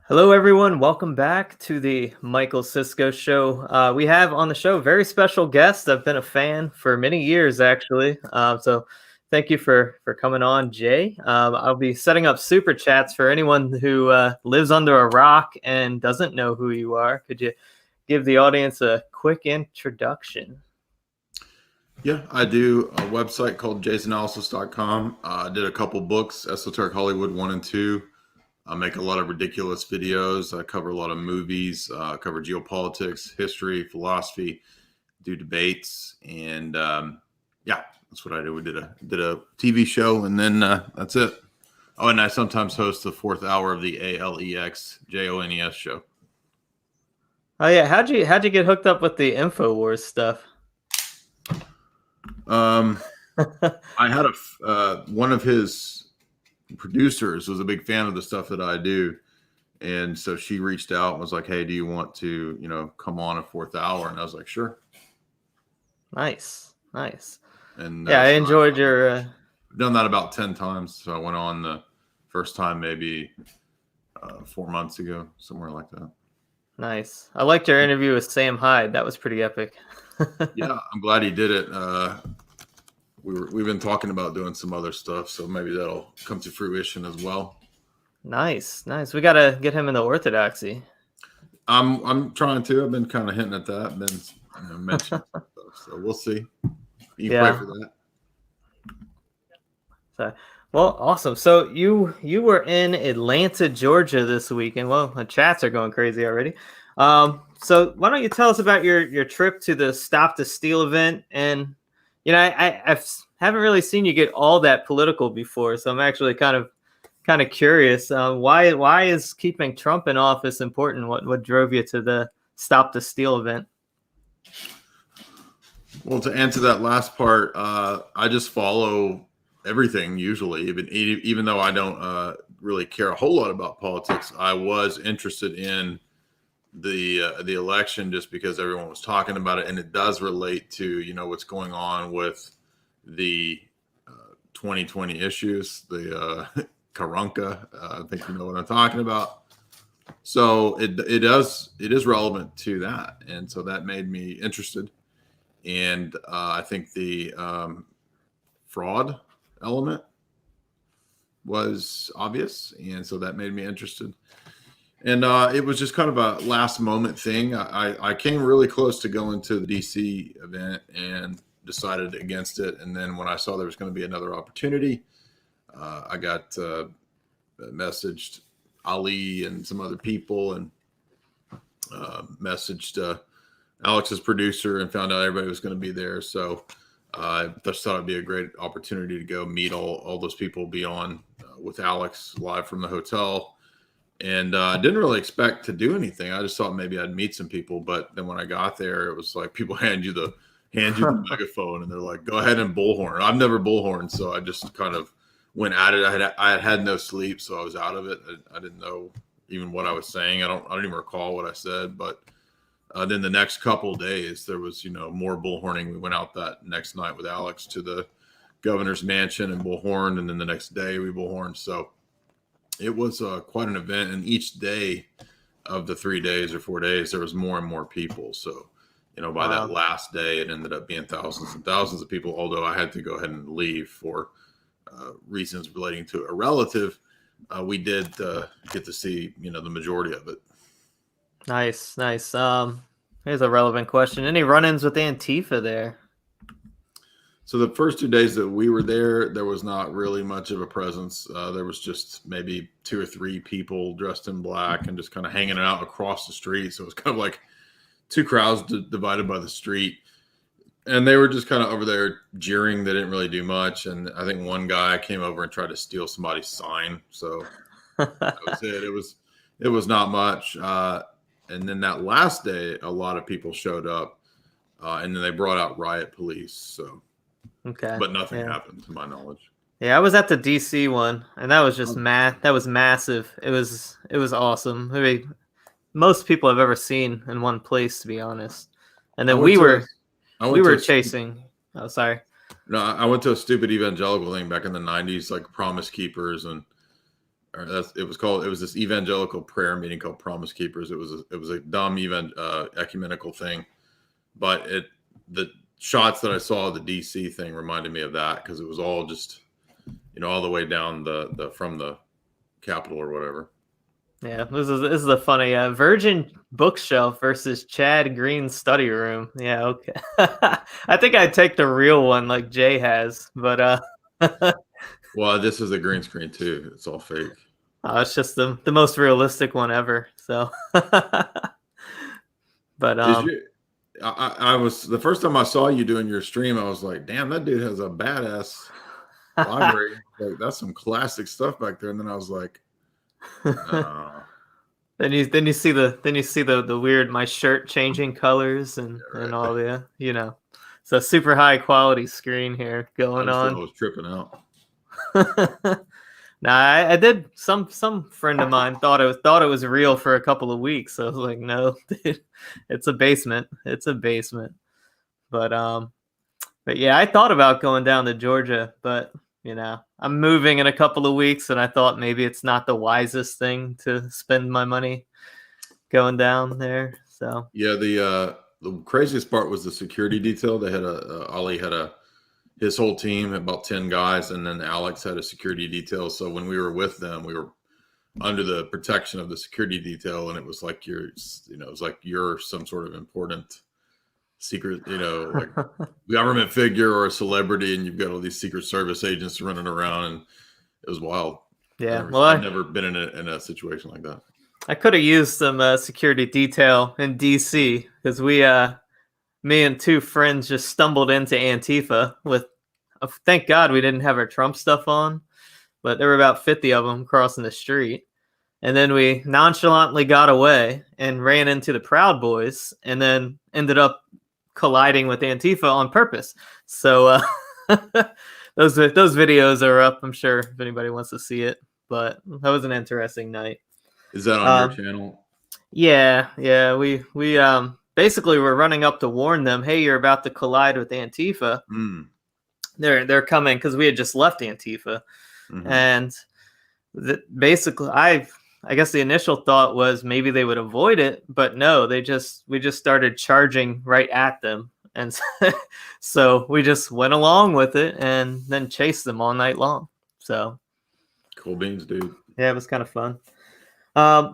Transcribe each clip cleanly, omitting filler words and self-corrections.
Hello, everyone. Welcome back to the Michael Sisco Show. We have on the show very special guest. I've been a fan for many years, actually. So thank you for coming on, Jay. I'll be setting up super chats for anyone who lives under a rock and doesn't know who you are. Could you give the audience a quick introduction? Yeah, I do a website called jaysanalysis.com. I did a couple books, Esoteric Hollywood 1 and 2. I make a lot of ridiculous videos. I cover a lot of movies, cover geopolitics, history, philosophy, do debates, and yeah, that's what I do. We did a TV show, and then that's it. Oh, and I sometimes host the 4th hour of the ALEXJONES show. Oh yeah, how'd you get hooked up with the InfoWars stuff? I had one of his producers was a big fan of the stuff that I do, and so she reached out and was like, "Hey, do you want to come on a 4th hour?" And I was like, "Sure." Nice. And Yeah, I so enjoyed your. I've done that about 10 times. So I went on the first time maybe 4 months ago, somewhere like that. Nice. I liked your interview with Sam Hyde. That was pretty epic. Yeah, I'm glad he did it. We've been talking about doing some other stuff, so maybe that'll come to fruition as well. Nice. We gotta get him into Orthodoxy. I'm trying to. I've been kind of hinting at that, been mentioning stuff, so we'll see. You pray for that. So, well, awesome. So you were in Atlanta, Georgia this weekend. Well, the chats are going crazy already. So why don't you tell us about your trip to the Stop the Steal event? And I haven't really seen you get all that political before, so I'm actually kind of curious. Why is keeping Trump in office important? What drove you to the Stop the Steal event? Well, to answer that last part, I just follow everything usually, even though I don't really care a whole lot about politics. I was interested in the election just because everyone was talking about it, and it does relate to what's going on with the 2020 issues, the Karunka. I think you know what I'm talking about. So it is relevant to that, and so that made me interested. And I think the fraud element was obvious, and so that made me interested. And it was just kind of a last moment thing. I came really close to going to the DC event and decided against it. And then when I saw there was going to be another opportunity, I got messaged Ali and some other people, and messaged Alex's producer and found out everybody was going to be there. So I just thought it'd be a great opportunity to go meet all those people, be on with Alex live from the hotel. And I didn't really expect to do anything. I just thought maybe I'd meet some people. But then when I got there, it was like people hand you the megaphone and they're like, go ahead and bullhorn. I've never bullhorned, so I just kind of went at it. I had no sleep, so I was out of it. I didn't know even what I was saying. I don't even recall what I said. But then the next couple of days, there was more bullhorning. We went out that next night with Alex to the governor's mansion and bullhorned, and then the next day we bullhorned. So it was quite an event, and each day of the 3 days or 4 days, there was more and more people. So, by that last day, it ended up being thousands and thousands of people, although I had to go ahead and leave for reasons relating to a relative. We did get to see, the majority of it. Nice. Here's a relevant question. Any run-ins with Antifa there? So the first 2 days that we were there was not really much of a presence. There was just maybe 2 or 3 people dressed in black and just kind of hanging out across the street. So it was kind of like 2 crowds divided by the street. And they were just kind of over there jeering. They didn't really do much. And I think one guy came over and tried to steal somebody's sign. So that was it. It was not much. And then that last day, a lot of people showed up. And then they brought out riot police. So. Okay. But nothing happened to my knowledge. Yeah, I was at the DC one, and that was just that was massive. It was awesome. I mean, most people I've ever seen in one place, to be honest. And then we were chasing. Oh, sorry. No, I went to a stupid evangelical thing back in the 90s, like Promise Keepers, and it was this evangelical prayer meeting called Promise Keepers. It was a dumb ecumenical thing, but the shots that I saw of the DC thing reminded me of that, because it was all just, all the way down from the Capitol or whatever. Yeah, this is a funny Virgin bookshelf versus Chad Green study room. Yeah, okay. I think I'd take the real one like Jay has, but Well, this is a green screen too. It's all fake. it's just the most realistic one ever. So, but I was, the first time I saw you doing your stream, I was like, damn, that dude has a badass library. Like, that's some classic stuff back there. And then I was like, then you see the weird my shirt changing colors and all the so super high quality screen here going on. I was tripping out. Nah, I did. Some friend of mine thought it was real for a couple of weeks. So I was like, no, dude, it's a basement. It's a basement. But yeah, I thought about going down to Georgia, but I'm moving in a couple of weeks, and I thought maybe it's not the wisest thing to spend my money going down there. So yeah, the craziest part was the security detail. They had Ali had his whole team, about 10 guys, and then Alex had a security detail. So when we were with them, we were under the protection of the security detail, and it was like you're some sort of important secret, like government figure or a celebrity, and you've got all these Secret Service agents running around, and it was wild. Yeah, I've never been in a situation like that. I could have used some security detail in DC, because me and two friends just stumbled into Antifa with, thank God we didn't have our Trump stuff on, but there were about 50 of them crossing the street. And then we nonchalantly got away and ran into the Proud Boys, and then ended up colliding with Antifa on purpose. So those videos are up, I'm sure, if anybody wants to see it. But that was an interesting night. Is that on your channel? Yeah. We basically we're running up to warn them, hey, you're about to collide with Antifa. They're coming, because we had just left Antifa. And basically I guess the initial thought was maybe they would avoid it, but no, we just started charging right at them. And so we just went along with it and then chased them all night long. So cool beans, dude. Yeah, it was kind of fun.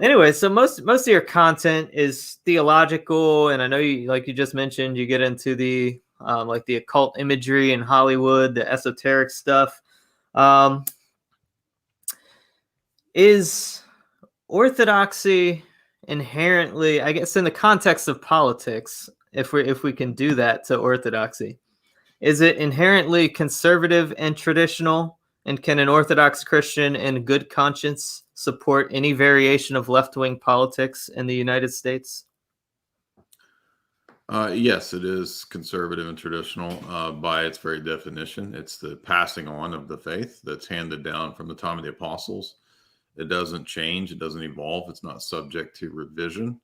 Anyway, so most of your content is theological, and I know you, like you just mentioned, you get into the like the occult imagery in Hollywood, the esoteric stuff. Is Orthodoxy inherently, I guess, in the context of politics, if we can do that to Orthodoxy, is it inherently conservative and traditional? And can an Orthodox Christian in good conscience support any variation of left-wing politics in the United States? Yes, it is conservative and traditional by its very definition. It's the passing on of the faith that's handed down from the time of the apostles. It doesn't change. It doesn't evolve. It's not subject to revision.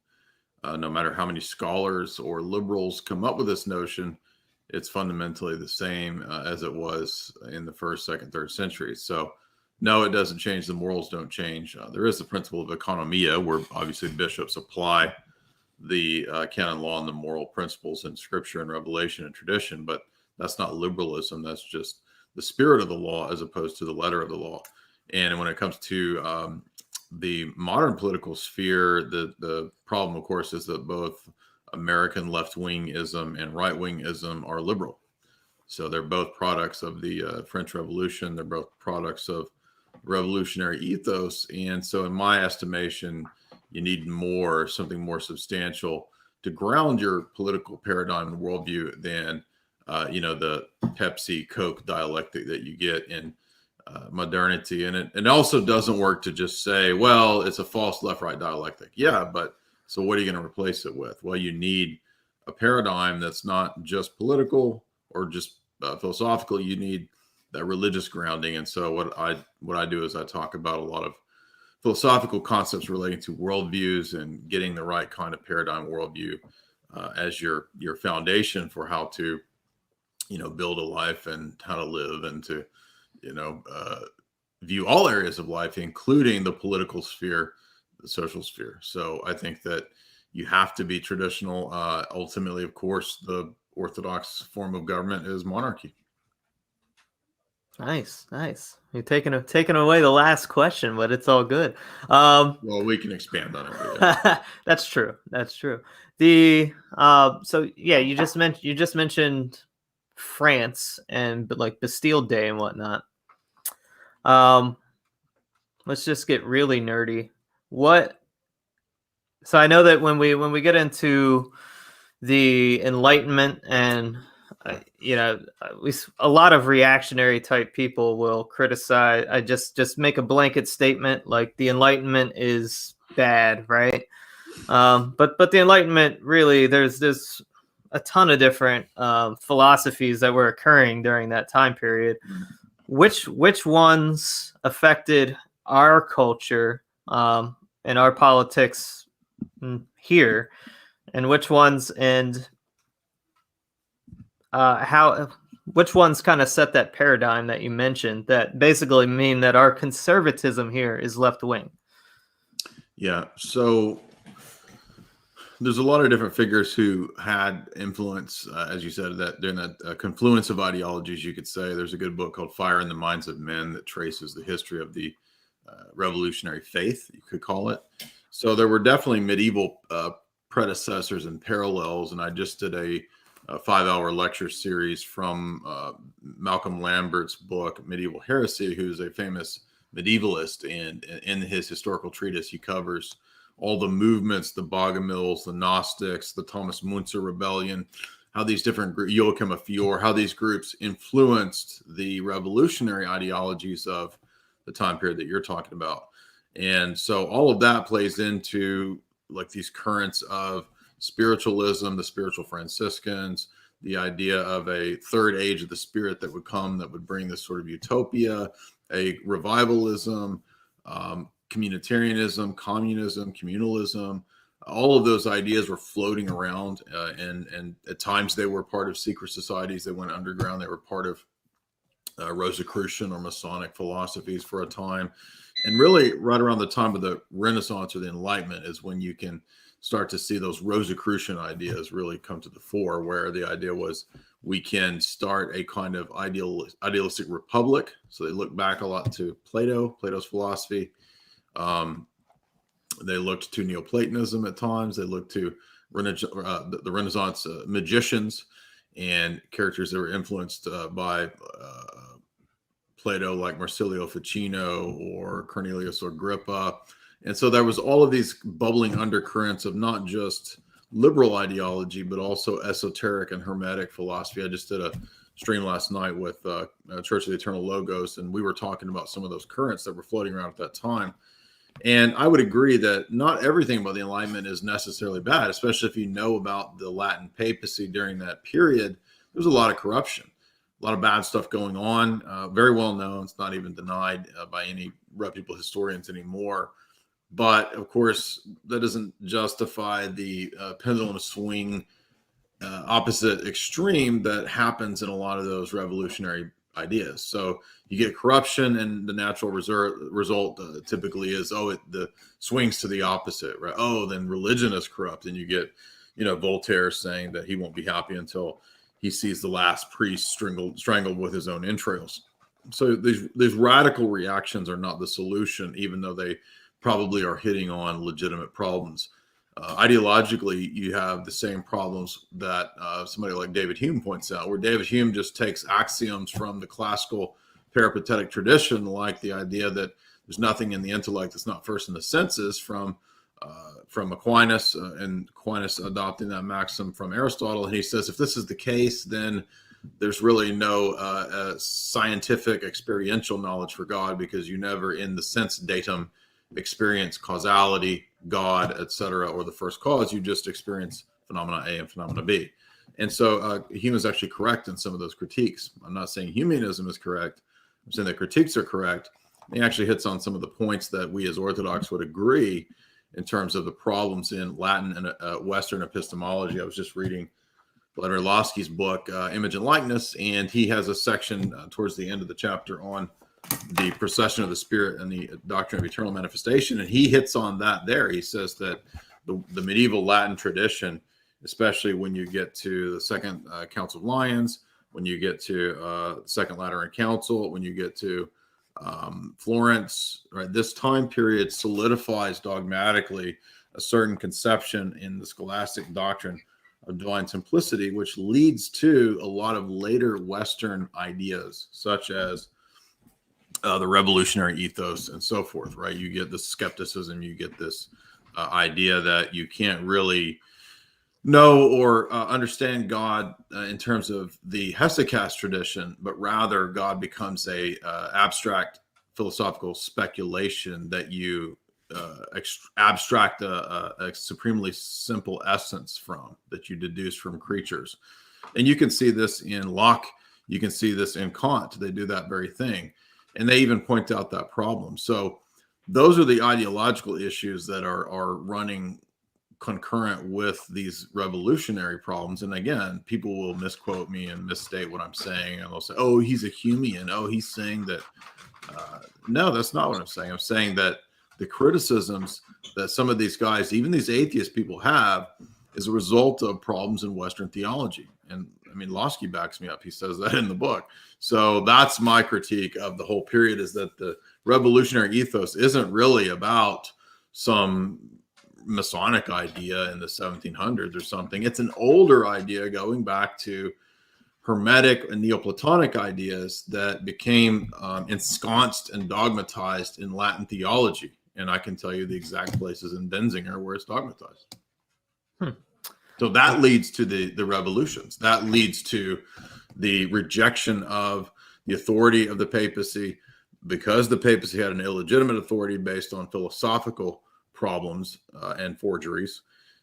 No matter how many scholars or liberals come up with this notion, it's fundamentally the same as it was in the first, second, third century. So no, it doesn't change. The morals don't change. There is the principle of economia, where obviously bishops apply the canon law and the moral principles in scripture and revelation and tradition, but that's not liberalism. That's just the spirit of the law as opposed to the letter of the law. And when it comes to the modern political sphere, the problem, of course, is that both American left-wingism and right-wingism are liberal. So they're both products of the French Revolution. They're both products of revolutionary ethos. And so in my estimation, you need something more substantial to ground your political paradigm and worldview than, the Pepsi Coke dialectic that you get in modernity. And it also doesn't work to just say, well, it's a false left-right dialectic. Yeah, but so what are you going to replace it with? Well, you need a paradigm that's not just political or just philosophical. You need that religious grounding. And so what I do is I talk about a lot of philosophical concepts relating to worldviews and getting the right kind of paradigm worldview as your foundation for how to, build a life and how to live and to, view all areas of life, including the political sphere, the social sphere. So I think that you have to be traditional. Ultimately, of course, the Orthodox form of government is monarchy. Nice. You're taking away the last question, but it's all good. Well, we can expand on it. Yeah. That's true. The so yeah, you just mentioned France and like Bastille Day and whatnot. Let's just get really nerdy. So I know that when we get into the Enlightenment and a lot of reactionary type people will criticize. I just make a blanket statement like the Enlightenment is bad, right? But the Enlightenment, really, there's a ton of different philosophies that were occurring during that time period. Which ones affected our culture and our politics here, and which ones which ones kind of set that paradigm that you mentioned that basically mean that our conservatism here is left wing? Yeah. So there's a lot of different figures who had influence, as you said, that during that confluence of ideologies, you could say. There's a good book called Fire in the Minds of Men that traces the history of the revolutionary faith, you could call it. So there were definitely medieval predecessors and parallels. And I just did a 5-hour lecture series from Malcolm Lambert's book, Medieval Heresy, who's a famous medievalist. And in his historical treatise, he covers all the movements, the Bogomils, the Gnostics, the Thomas Müntzer rebellion, how these different Joachim of Fior, how these groups influenced the revolutionary ideologies of the time period that you're talking about. And so all of that plays into like these currents of spiritualism, the spiritual Franciscans, the idea of a third age of the spirit that would come, that would bring this sort of utopia, a revivalism, communitarianism, communism, communalism. All of those ideas were floating around, and at times they were part of secret societies. They went underground. They were part of Rosicrucian or Masonic philosophies for a time. And really, right around the time of the Renaissance or the Enlightenment is when you can start to see those Rosicrucian ideas really come to the fore, where the idea was we can start a kind of idealistic republic. So they look back a lot to Plato's philosophy. They looked to Neoplatonism at times. They looked to the Renaissance magicians and characters that were influenced by Plato, like Marsilio Ficino or Cornelius Agrippa. And so there was all of these bubbling undercurrents of not just liberal ideology, but also esoteric and hermetic philosophy. I just did a stream last night with Church of the Eternal Logos, and we were talking about some of those currents that were floating around at that time. And I would agree that not everything about the Enlightenment is necessarily bad, especially if you know about the Latin papacy during that period. There was a lot of corruption, a lot of bad stuff going on, very well known. It's not even denied by any reputable historians anymore. But of course, that doesn't justify the pendulum swing opposite extreme that happens in a lot of those revolutionary ideas. So you get corruption, and the natural result typically is, the swings to the opposite, right? Oh, then religion is corrupt, and you get, Voltaire saying that he won't be happy until he sees the last priest strangled with his own entrails. So these radical reactions are not the solution, even though they probably are hitting on legitimate problems. Ideologically, you have the same problems that somebody like David Hume points out, where David Hume just takes axioms from the classical peripatetic tradition, like the idea that there's nothing in the intellect that's not first in the senses, from Aquinas, and Aquinas adopting that maxim from Aristotle. And he says, if this is the case, then there's really no scientific experiential knowledge for God, because you never in the sense datum experience causality, God, etc., or the first cause. You just experience phenomena A and phenomena B. And so Hume is actually correct in some of those critiques. I'm not saying Humanism is correct. I'm saying that critiques are correct. He actually hits on some of the points that we as Orthodox would agree in terms of the problems in Latin and Western epistemology. I was just reading Vladimir Lossky's book, Image and Likeness, and he has a section towards the end of the chapter on the procession of the Spirit and the doctrine of eternal manifestation. And he hits on that there. He says that the medieval Latin tradition, especially when you get to the Second Council of Lyons, when you get to the Second Lateran Council, when you get to Florence, right? This time period solidifies dogmatically a certain conception in the scholastic doctrine of divine simplicity, which leads to a lot of later Western ideas, such as the revolutionary ethos and so forth, right? You get this skepticism, you get this idea that you can't really know or understand God in terms of the hesychast tradition, but rather God becomes a abstract philosophical speculation that you abstract a supremely simple essence from, that you deduce from creatures. And you can see this in Locke, you can see this in Kant. They do that very thing. And they even point out that problem. So those are the ideological issues that are running concurrent with these revolutionary problems. And again, people will misquote me and misstate what I'm saying, and they'll say, oh, he's a Humean. Oh, he's saying that. No, that's not what I'm saying. I'm saying that the criticisms that some of these guys, even these atheist people, have is a result of problems in Western theology. And I mean, Losky backs me up. He says that in the book. So that's my critique of the whole period, is that the revolutionary ethos isn't really about some Masonic idea in the 1700s or something. It's an older idea going back to Hermetic and Neoplatonic ideas that became ensconced and dogmatized in Latin theology. And I can tell you the exact places in Benzinger where it's dogmatized. So that leads to the revolutions. That leads to the rejection of the authority of the papacy, because the papacy had an illegitimate authority based on philosophical problems and forgeries.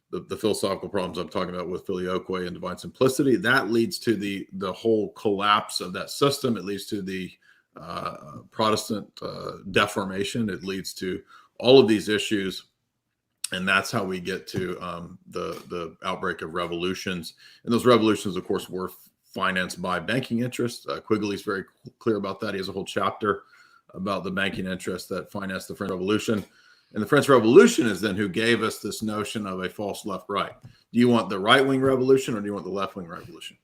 The philosophical problems I'm talking about with filioque and divine simplicity, that leads to the whole collapse of that system. It leads to the Protestant deformation. It leads to all of these issues. And that's how we get to the outbreak of revolutions. And those revolutions, of course, were financed by banking interests. Quigley's very clear about that. He has a whole chapter about the banking interests that financed the French Revolution. And the French Revolution is then who gave us this notion of a false left-right. Do you want the right-wing revolution or do you want the left-wing revolution?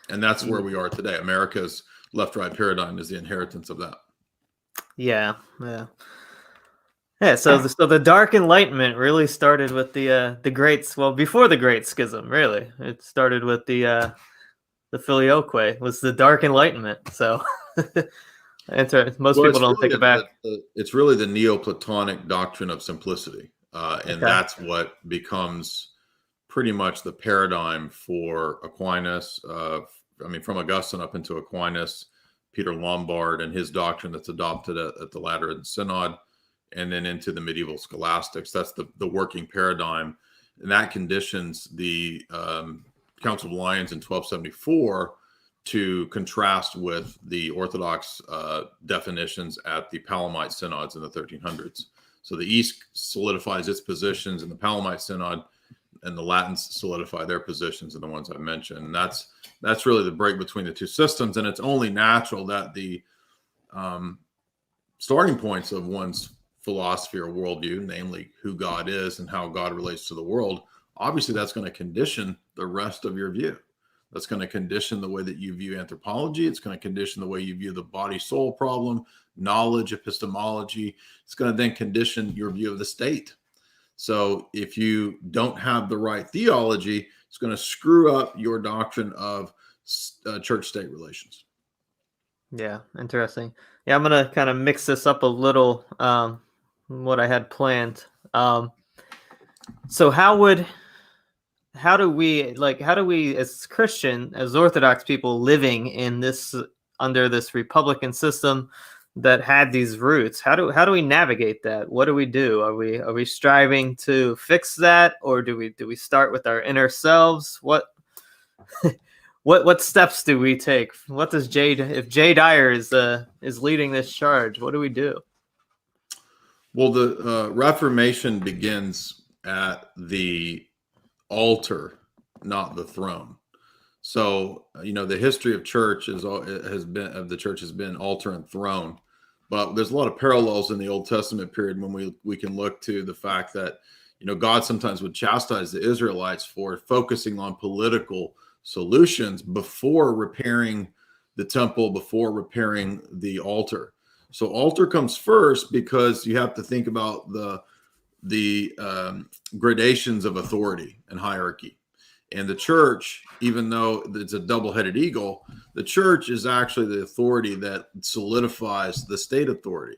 And that's where we are today. America's left-right paradigm is the inheritance of that. Yeah. So the Dark Enlightenment really started with the Great, well, before the Great Schism, really. It started with the filioque, was the Dark Enlightenment. So most people don't think about it. It's really the Neoplatonic doctrine of simplicity. And that's what becomes pretty much the paradigm for Aquinas. From Augustine up into Aquinas, Peter Lombard and his doctrine that's adopted at the Lateran Synod, and then into the medieval scholastics. That's the working paradigm. And that conditions the Council of Lyons in 1274 to contrast with the Orthodox definitions at the Palamite synods in the 1300s. So the East solidifies its positions in the Palamite synod, and the Latins solidify their positions in the ones I mentioned. And that's really the break between the two systems. And it's only natural that the starting points of one's philosophy or worldview, namely who God is and how God relates to the world, obviously that's going to condition the rest of your view. That's going to condition the way that you view anthropology. It's going to condition the way you view the body-soul problem, knowledge, epistemology. It's going to then condition your view of the state. So if you don't have the right theology, it's going to screw up your doctrine of church-state relations. Yeah, interesting. Yeah, I'm going to kind of mix this up a little, what I had planned. So how do we as Christian, as Orthodox people living in this, under this Republican system that had these roots, how do we navigate that? What do we do? Are we striving to fix that, or do we start with our inner selves? What steps do we take? What does if Dyer is leading this charge, what do we do? Well, the Reformation begins at the altar, not the throne. So, the history of the church has been altar and throne, but there's a lot of parallels in the Old Testament period when we can look to the fact that, God sometimes would chastise the Israelites for focusing on political solutions before repairing the temple, before repairing the altar. So altar comes first because you have to think about the gradations of authority and hierarchy. And the church, even though it's a double-headed eagle, the church is actually the authority that solidifies the state authority,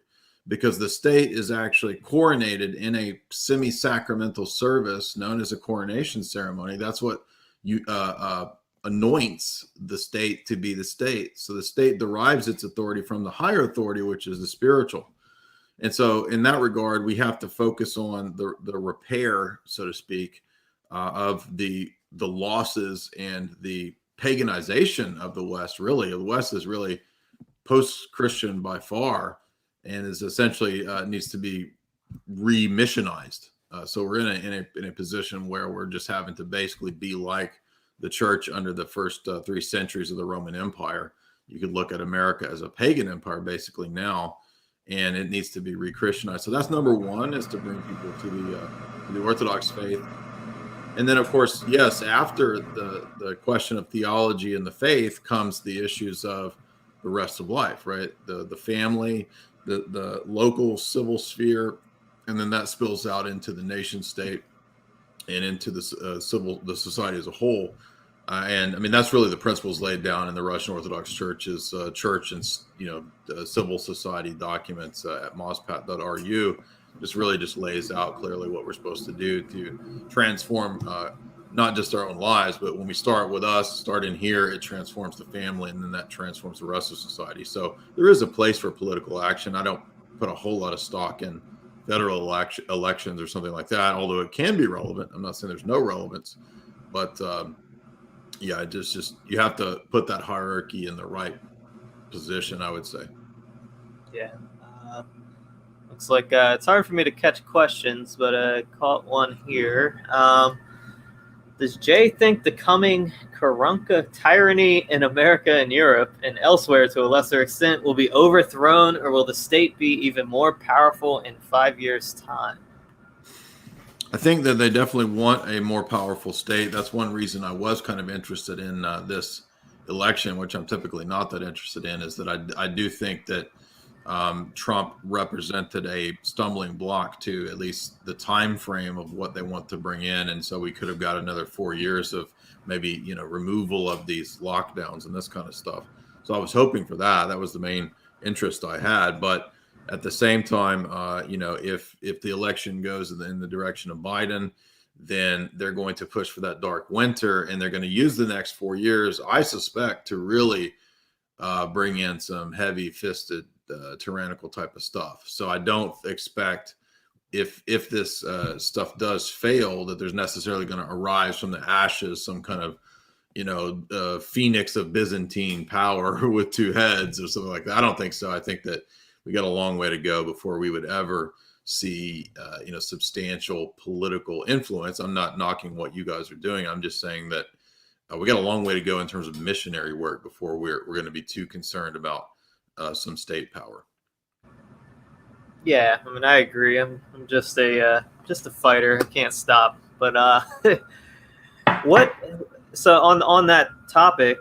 because the state is actually coronated in a semi-sacramental service known as a coronation ceremony. That's what you anoints the state to be the state. So the state derives its authority from the higher authority, which is the spiritual. And so in that regard, we have to focus on the repair, so to speak, of the losses and the paganization of the West. Really, the West is really post-Christian by far, and is essentially needs to be re-missionized. So we're in a position where we're just having to basically be like the church under the first 3 centuries of the Roman Empire. You could look at America as a pagan empire basically now, and it needs to be re-Christianized. So that's number one, is to bring people to the Orthodox faith. And then, of course, yes, after the question of theology and the faith comes the issues of the rest of life, right? The family, the local civil sphere, and then that spills out into the nation state and into the society as a whole. And I mean, that's really the principles laid down in the Russian Orthodox Church's church and civil society documents at mospat.ru. Just lays out clearly what we're supposed to do to transform not just our own lives, but when we start with us, start in here, it transforms the family, and then that transforms the rest of society. So there is a place for political action. I don't put a whole lot of stock in federal elections or something like that, although it can be relevant. I'm not saying there's no relevance, but yeah, just you have to put that hierarchy in the right position, I would say. Yeah. Looks like it's hard for me to catch questions, but I caught one here. Does Jay think the coming Karunka tyranny in America and Europe and elsewhere to a lesser extent will be overthrown, or will the state be even more powerful in 5 years' time? I think that they definitely want a more powerful state. That's one reason I was kind of interested in this election, which I'm typically not that interested in, is that I do think that Trump represented a stumbling block to at least the time frame of what they want to bring in, and so we could have got another 4 years of maybe removal of these lockdowns and this kind of stuff. So I was hoping for that. That was the main interest I had. But at the same time, if the election goes in the direction of Biden, then they're going to push for that dark winter, and they're going to use the next 4 years, I suspect, to really bring in some heavy-fisted tyrannical type of stuff. So I don't expect, if this stuff does fail, that there's necessarily going to arise from the ashes some kind of phoenix of Byzantine power with 2 heads or something like that. I don't think so. I think that we got a long way to go before we would ever see substantial political influence. I'm not knocking what you guys are doing. I'm just saying that we got a long way to go in terms of missionary work before we're going to be too concerned about some state power. Yeah, I mean, I agree. I'm just a fighter. I can't stop. But So on that topic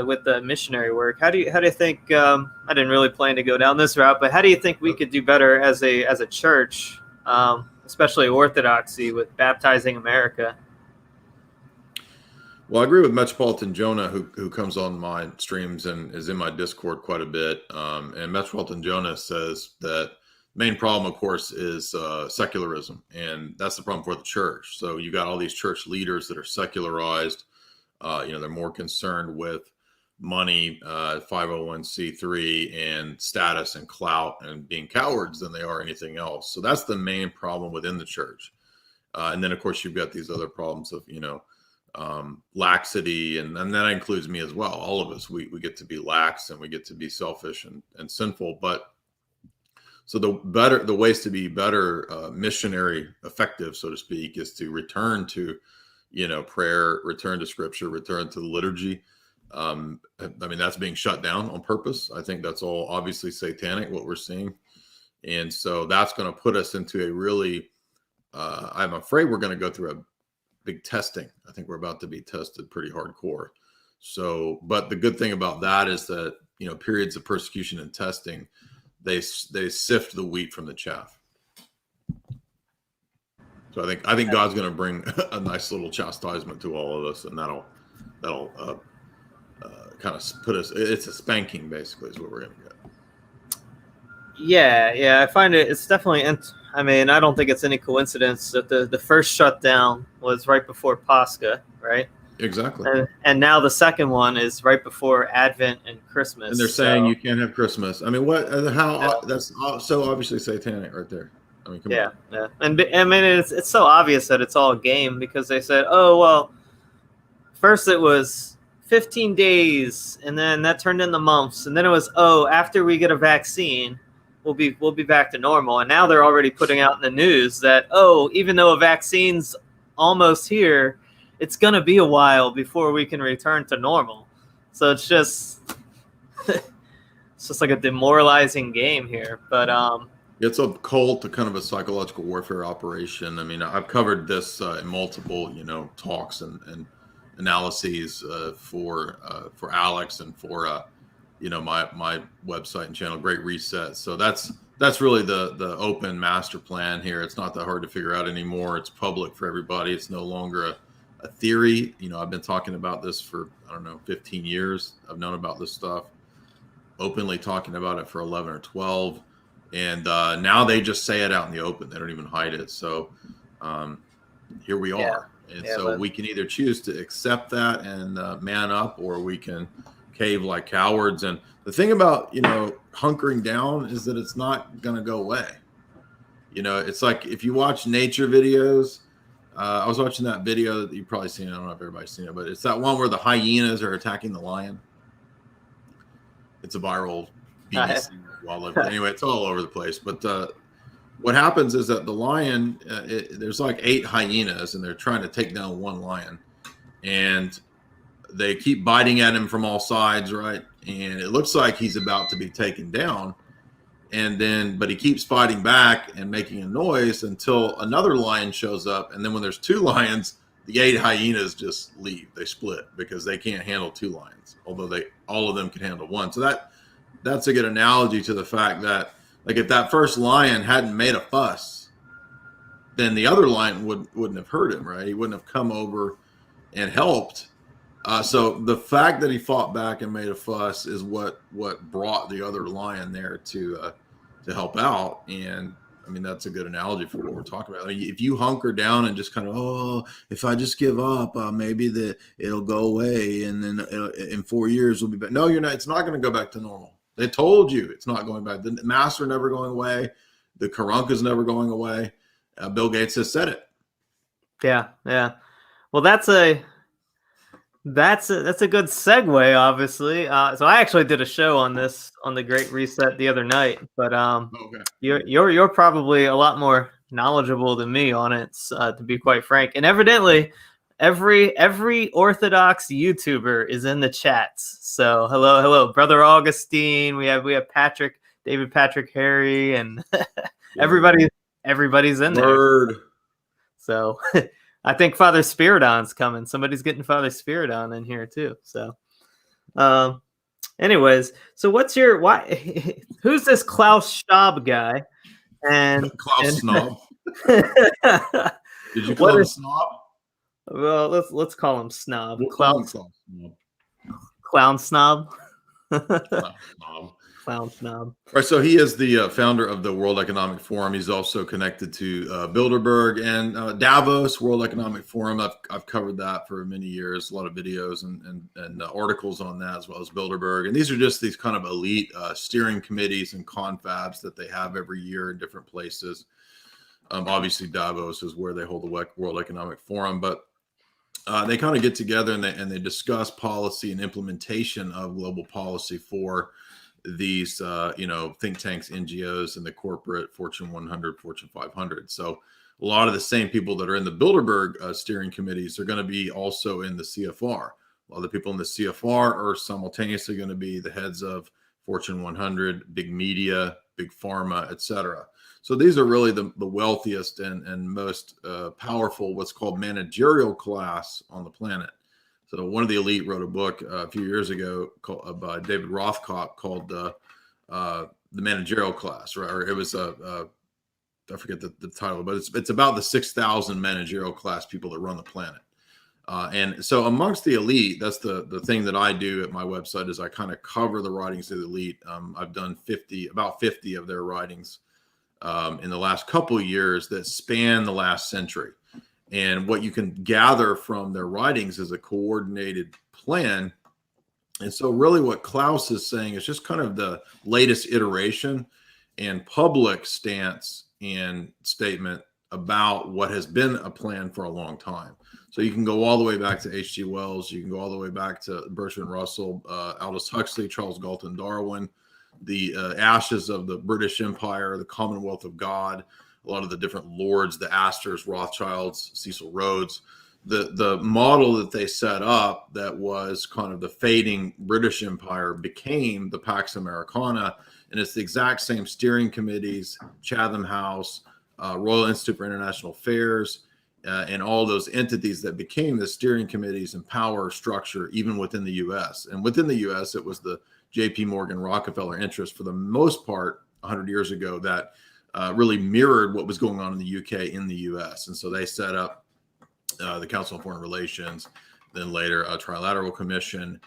with the missionary work, how do you think? I didn't really plan to go down this route, but how do you think we could do better as a church, especially Orthodoxy, with baptizing America? Well, I agree with Metropolitan Jonah, who comes on my streams and is in my Discord quite a bit. And Metropolitan Jonah says that the main problem, of course, is secularism. And that's the problem for the church. So you got all these church leaders that are secularized. They're more concerned with money, 501c3, and status and clout and being cowards than they are anything else. So that's the main problem within the church. And then, of course, you've got these other problems of, laxity, and that includes me as well. All of us, we get to be lax and we get to be selfish and sinful. But so the ways to be better missionary effective, so to speak, is to return to prayer, return to scripture, return to the liturgy. I mean, that's being shut down on purpose. I think that's all obviously satanic, what we're seeing. And so that's going to put us into a really, I'm afraid we're going to go through a big testing. I think we're about to be tested pretty hardcore. So, but the good thing about that is that, periods of persecution and testing, they sift the wheat from the chaff. So I think God's going to bring a nice little chastisement to all of us, and that'll kind of put us. It's a spanking, basically, is what we're going to get. Yeah, I find it's definitely. I mean, I don't think it's any coincidence that the first shutdown was right before Pascha, right? Exactly. And now the second one is right before Advent and Christmas. And they're saying you can't have Christmas. I mean, that's so obviously satanic right there. I mean, come on. Yeah. And I mean, it's so obvious that it's all a game, because they said, oh, well, first it was 15 days, and then that turned into months. And then it was, after we get a vaccine, we'll be back to normal. And now they're already putting out in the news that, even though a vaccine's almost here, it's going to be a while before we can return to normal. So it's just like a demoralizing game here. But it's a cult, a kind of a psychological warfare operation. I mean, I've covered this in multiple, talks and analyses for Alex and for my website and channel, Great Reset. So that's really the open master plan here. It's not that hard to figure out anymore. It's public for everybody. It's no longer a theory. I've been talking about this for 15 years. I've known about this stuff, openly talking about it for 11 or 12. And now they just say it out in the open. They don't even hide it. So here we are. And so we can either choose to accept that and man up, or we can cave like cowards. And the thing about, hunkering down is that it's not going to go away. It's like if you watch nature videos, I was watching that video that you've probably seen. I don't know if everybody's seen it, but it's that one where the hyenas are attacking the lion. It's a viral BBC wildlife. Anyway, it's all over the place. But what happens is that the lion, there's like 8 hyenas, and they're trying to take down one lion. And they keep biting at him from all sides, right? And it looks like he's about to be taken down. But he keeps fighting back and making a noise until another lion shows up. And then when there's 2 lions, the 8 hyenas just leave. They split because they can't handle 2 lions, although all of them can handle 1. So that's a good analogy to the fact that, like, if that first lion hadn't made a fuss, then the other lion wouldn't have hurt him, right? He wouldn't have come over and helped. So the fact that he fought back and made a fuss is what brought the other lion there to help out. And I mean, that's a good analogy for what we're talking about. I mean, if you hunker down and just kind of, if I just give up, maybe it'll go away, and then in 4 years we'll be back. No, you're not. It's not going to go back to normal. They told you it's not going back. The masks are never going away. The Karunka is never going away. Bill Gates has said it. Yeah. Well, that's a good segue, obviously. So I actually did a show on this on the Great Reset the other night, but Okay. You're probably a lot more knowledgeable than me on it, to be quite frank. And evidently, every Orthodox YouTuber is in the chats. So hello, Brother Augustine. We have Patrick, David Patrick Harry, and everybody's in there. So I think Father Spiridon's coming. Somebody's getting Father Spiridon in here too. So, anyways, so who's this Klaus Schwab guy? And Klaus Snob. Did you call him Snob? Well, let's call him Snob. We'll call him Klaus Snob. Clown Snob. Clown Snob. Right, so he is the founder of the World Economic Forum. He's also connected to Bilderberg and Davos World Economic Forum. I've covered that for many years, a lot of videos and articles on that, as well as Bilderberg. And these are just these kind of elite steering committees and confabs that they have every year in different places. Obviously, Davos is where they hold the World Economic Forum, but they kind of get together and they discuss policy and implementation of global policy for these, think tanks, NGOs, and the corporate Fortune 100, Fortune 500. So a lot of the same people that are in the Bilderberg steering committees are going to be also in the CFR. A lot of the people in the CFR are simultaneously going to be the heads of Fortune 100, big media, big pharma, etc. So these are really the wealthiest and most powerful, what's called managerial class on the planet. So one of the elite wrote a book a few years ago by David Rothkopf called the Managerial Class, right? Or it was I forget the title, but it's about the 6,000 managerial class people that run the planet. And so amongst the elite, that's the thing that I do at my website is I kind of cover the writings of the elite. I've done about 50 of their writings in the last couple of years that span the last century. And what you can gather from their writings is a coordinated plan. And so really what Klaus is saying is just kind of the latest iteration and public stance and statement about what has been a plan for a long time. So you can go all the way back to H.G. Wells. You can go all the way back to Bertrand Russell, Aldous Huxley, Charles Galton Darwin, the ashes of the British Empire, the Commonwealth of God, a lot of the different lords, the Astors, Rothschilds, Cecil Rhodes. The model that they set up that was kind of the fading British Empire became the Pax Americana. And it's the exact same steering committees, Chatham House, Royal Institute for International Affairs, and all those entities that became the steering committees and power structure, even within the U.S. And within the U.S., it was the J.P. Morgan Rockefeller interest for the most part 100 years ago that really mirrored what was going on in the U.K. in the U.S. And so they set up the Council on Foreign Relations, then later a Trilateral Commission.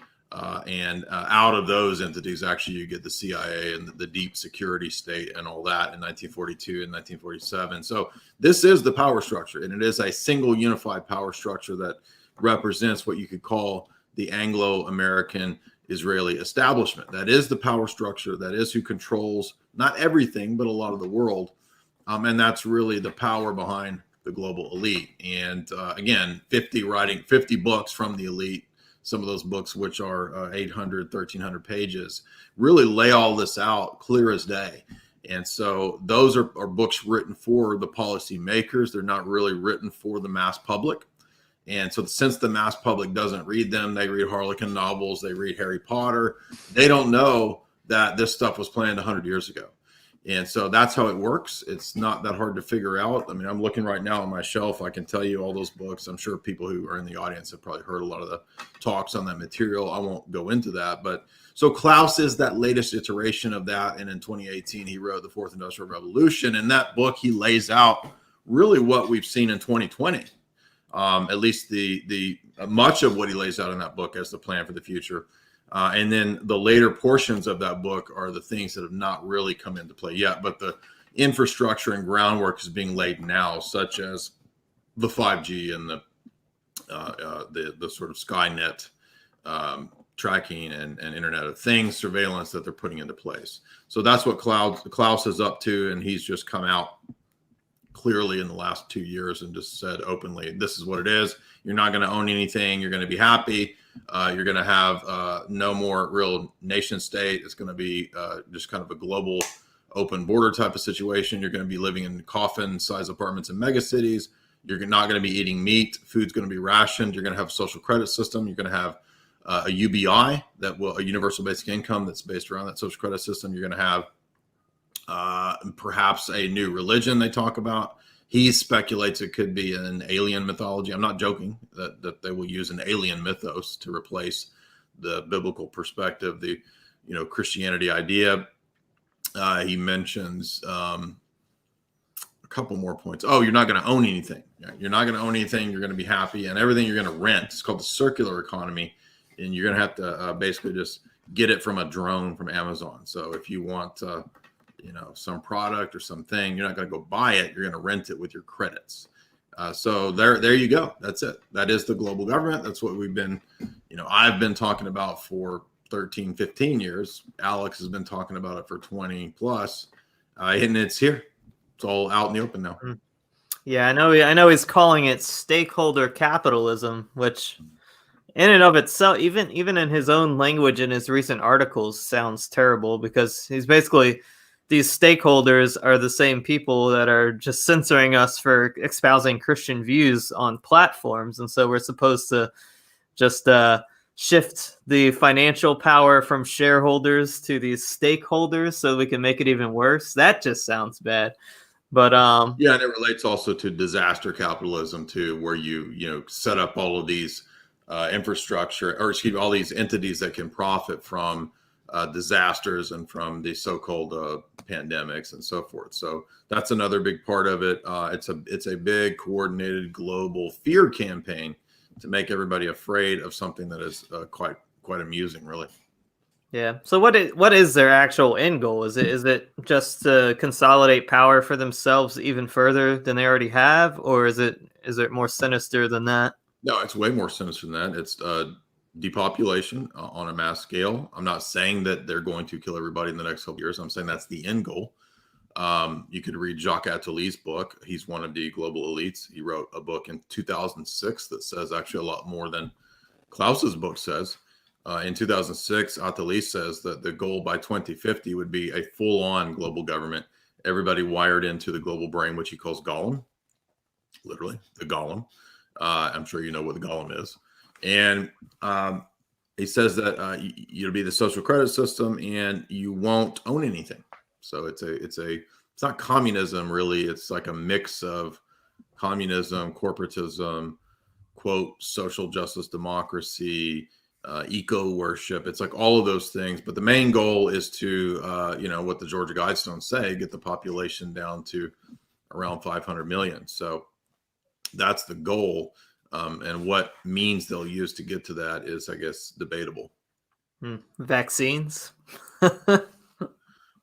And out of those entities, actually, you get the CIA and the deep security state and all that in 1942 and 1947. So this is the power structure, and it is a single unified power structure that represents what you could call the Anglo-American Israeli establishment. That is the power structure. That is who controls not everything, but a lot of the world. And that's really the power behind the global elite. And again, 50 books from the elite. Some of those books, which are 800, 1,300 pages, really lay all this out clear as day. And so those are books written for the policy makers. They're not really written for the mass public. And so since the mass public doesn't read them, they read Harlequin novels, they read Harry Potter. They don't know that this stuff was planned 100 years ago. And so that's how it works. It's not that hard to figure out. I mean, I'm looking right now on my shelf. I can tell you all those books. I'm sure people who are in the audience have probably heard a lot of the talks on that material. I won't go into that. But so Klaus is that latest iteration of that. And in 2018, he wrote The Fourth Industrial Revolution. In that book, he lays out really what we've seen in 2020. At least the much of what he lays out in that book as the plan for the future. And then the later portions of that book are the things that have not really come into play yet, but the infrastructure and groundwork is being laid now, such as the 5G and the sort of Skynet tracking and Internet of Things surveillance that they're putting into place. So that's what Klaus is up to, and he's just come out clearly in the last 2 years and just said openly, this is what it is. You're not going to own anything. You're going to be happy. You're going to have no more real nation state. It's going to be just kind of a global open border type of situation. You're going to be living in coffin-sized apartments in megacities. You're not going to be eating meat. Food's going to be rationed. You're going to have a social credit system. You're going to have a UBI, a universal basic income that's based around that social credit system. You're going to have perhaps a new religion they talk about. He speculates it could be an alien mythology. I'm not joking that they will use an alien mythos to replace the biblical perspective, the Christianity idea. He mentions a couple more points. Oh, you're not going to own anything. You're not going to own anything. You're going to be happy, and everything you're going to rent. It's called the circular economy, and you're going to have to basically just get it from a drone from Amazon. So if you want some product or something, you're not going to go buy it. You're going to rent it with your credits. So there you go. That's it. That is the global government. That's what we've been, I've been talking about for 13, 15 years. Alex has been talking about it for 20 plus. And it's here. It's all out in the open now. Yeah, I know he's calling it stakeholder capitalism, which in and of itself, even in his own language in his recent articles, sounds terrible, because he's basically these stakeholders are the same people that are just censoring us for espousing Christian views on platforms, and so we're supposed to just shift the financial power from shareholders to these stakeholders so we can make it even worse. That just sounds bad. But yeah, and it relates also to disaster capitalism too, where you set up all of these infrastructure, or excuse me, all these entities that can profit from disasters and from the so-called pandemics and so forth. So that's another big part of it. It's a big coordinated global fear campaign to make everybody afraid of something that is quite amusing, really. yeah. So what is their actual end goal? Is it just to consolidate power for themselves even further than they already have, or is it more sinister than that? No, it's way more sinister than that. It's depopulation on a mass scale. I'm not saying that they're going to kill everybody in the next couple years. I'm saying that's the end goal. You could read Jacques Attalie's book. He's one of the global elites. He wrote a book in 2006 that says actually a lot more than Klaus's book says. In 2006, Attali says that the goal by 2050 would be a full-on global government, everybody wired into the global brain, which he calls Golem, literally the Golem. I'm sure you know what the Golem is. And he says that you'll be the social credit system and you won't own anything. So it's not communism really. It's like a mix of communism, corporatism, quote, social justice, democracy, eco worship. It's like all of those things. But the main goal is to, what the Georgia Guidestones say, get the population down to around 500 million. So that's the goal. And what means they'll use to get to that is, I guess, debatable. Vaccines?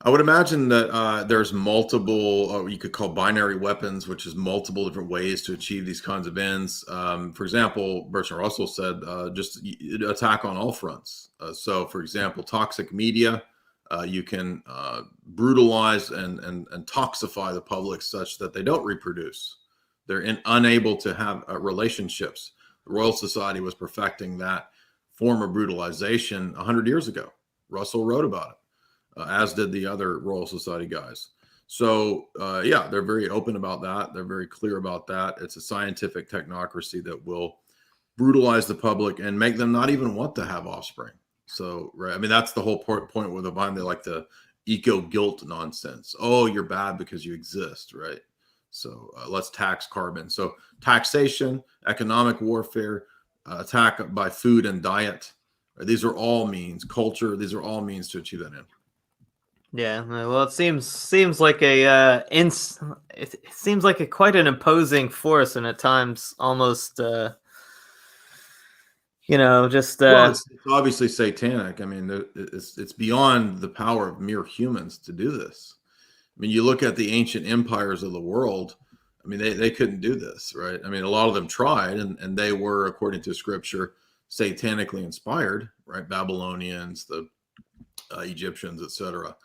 I would imagine that there's multiple, you could call binary weapons, which is multiple different ways to achieve these kinds of ends. For example, Bertrand Russell said, just attack on all fronts. So, for example, toxic media, you can brutalize and toxify the public such that they don't reproduce. They're unable to have relationships. The Royal Society was perfecting that form of brutalization 100 years ago. Russell wrote about it. As did the other Royal Society guys. So, they're very open about that. They're very clear about that. It's a scientific technocracy that will brutalize the public and make them not even want to have offspring. So, right. I mean, that's the whole point with the Bible. They like the eco-guilt nonsense. Oh, you're bad because you exist, right? So let's tax carbon. So taxation, economic warfare, attack by food and diet. These are all means, culture. These are all means to achieve that end. Yeah, well, it seems like it seems like quite an imposing force, and at times almost, Well, it's obviously satanic. I mean, it's beyond the power of mere humans to do this. I mean, you look at the ancient empires of the world. I mean, they couldn't do this, right? I mean, a lot of them tried, and they were, according to Scripture, satanically inspired, right? Babylonians, the Egyptians, etc.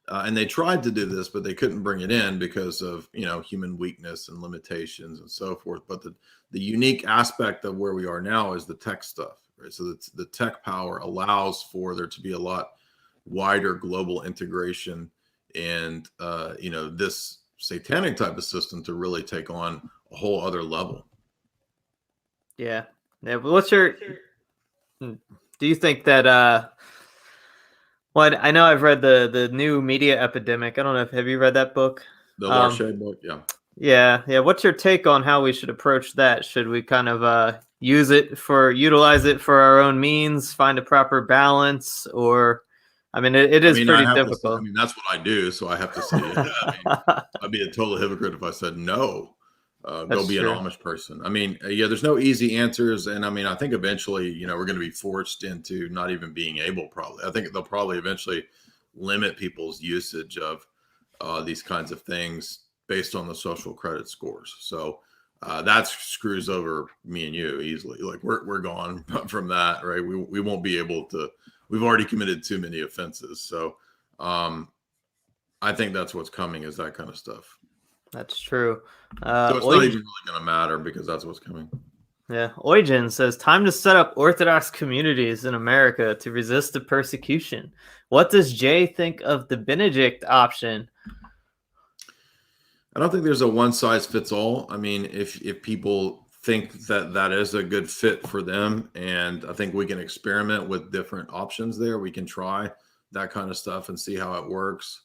And they tried to do this, but they couldn't bring it in because of, human weakness and limitations and so forth. But the unique aspect of where we are now is the tech stuff, right? So the tech power allows for there to be a lot wider global integration and, this satanic type of system to really take on a whole other level. Yeah. But do you think that, well, I know I've read the new Media Epidemic. I don't know have you read that book? The Larche book, yeah. Yeah. What's your take on how we should approach that? Should we kind of utilize it for our own means, find a proper balance, or I mean, it is pretty difficult. That's what I do, so I have to say, I'd be a total hypocrite if I said no. Go be an Amish person. I mean, there's no easy answers. And I mean, I think eventually, we're going to be forced into not even being able, probably. I think they'll probably eventually limit people's usage of these kinds of things based on the social credit scores. So that screws over me and you easily. Like we're gone from that, right? We won't be able to, we've already committed too many offenses. So I think that's what's coming is that kind of stuff. That's true. So it's not even really going to matter because that's what's coming. Yeah. Eugen says, time to set up Orthodox communities in America to resist the persecution. What does Jay think of the Benedict option? I don't think there's a one size fits all. I mean, if people think that that is a good fit for them, and I think we can experiment with different options there. We can try that kind of stuff and see how it works.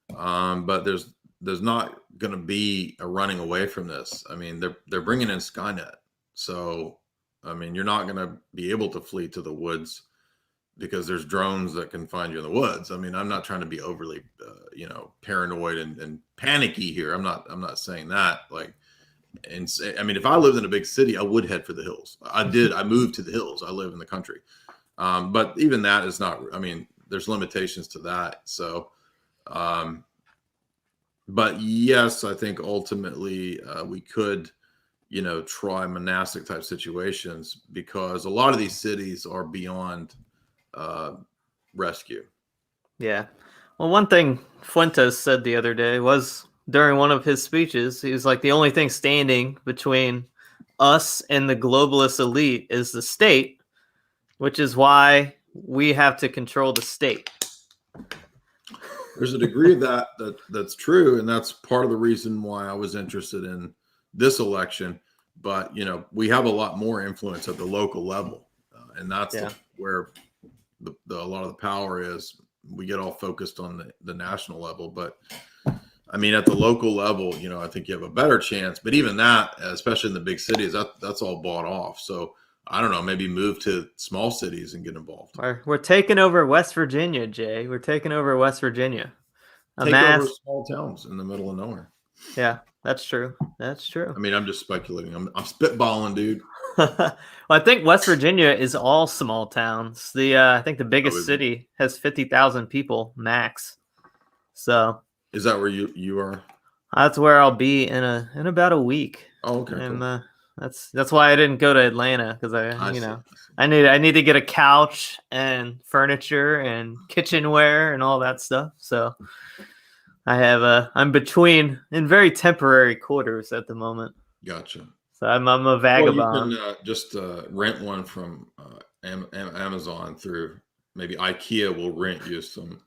But there's not going to be a running away from this. I mean, they're bringing in Skynet, so I mean, you're not going to be able to flee to the woods because there's drones that can find you in the woods. I mean, I'm not trying to be overly, paranoid and panicky here. I'm not saying that. Like, and I mean, if I lived in a big city, I would head for the hills. I did. I moved to the hills. I live in the country, but even that is not. I mean, there's limitations to that. So, but yes, I think ultimately we could, try monastic type situations because a lot of these cities are beyond rescue. Yeah. Well, one thing Fuentes said the other day was during one of his speeches, he was like, the only thing standing between us and the globalist elite is the state, which is why we have to control the state. There's a degree of that's true, and that's part of the reason why I was interested in this election. But we have a lot more influence at the local level, and that's where a lot of the power is. We get all focused on the national level, but I mean at the local level, I think you have a better chance. But even that, especially in the big cities, that's all bought off. So I don't know, maybe move to small cities and get involved. We're taking over West Virginia, Jay. We're taking over West Virginia. Take over small towns in the middle of nowhere. Yeah, that's true. That's true. I mean, I'm just speculating. I'm spitballing, dude. Well, I think West Virginia is all small towns. I think the biggest city has 50,000 people max. So is that where you are? That's where I'll be in about a week. Oh, okay. And cool. that's why I didn't go to Atlanta because I need to get a couch and furniture and kitchenware and all that stuff. So I'm in very temporary quarters at the moment. Gotcha. So I'm a vagabond. Well, you can just rent one from Amazon through maybe IKEA will rent you some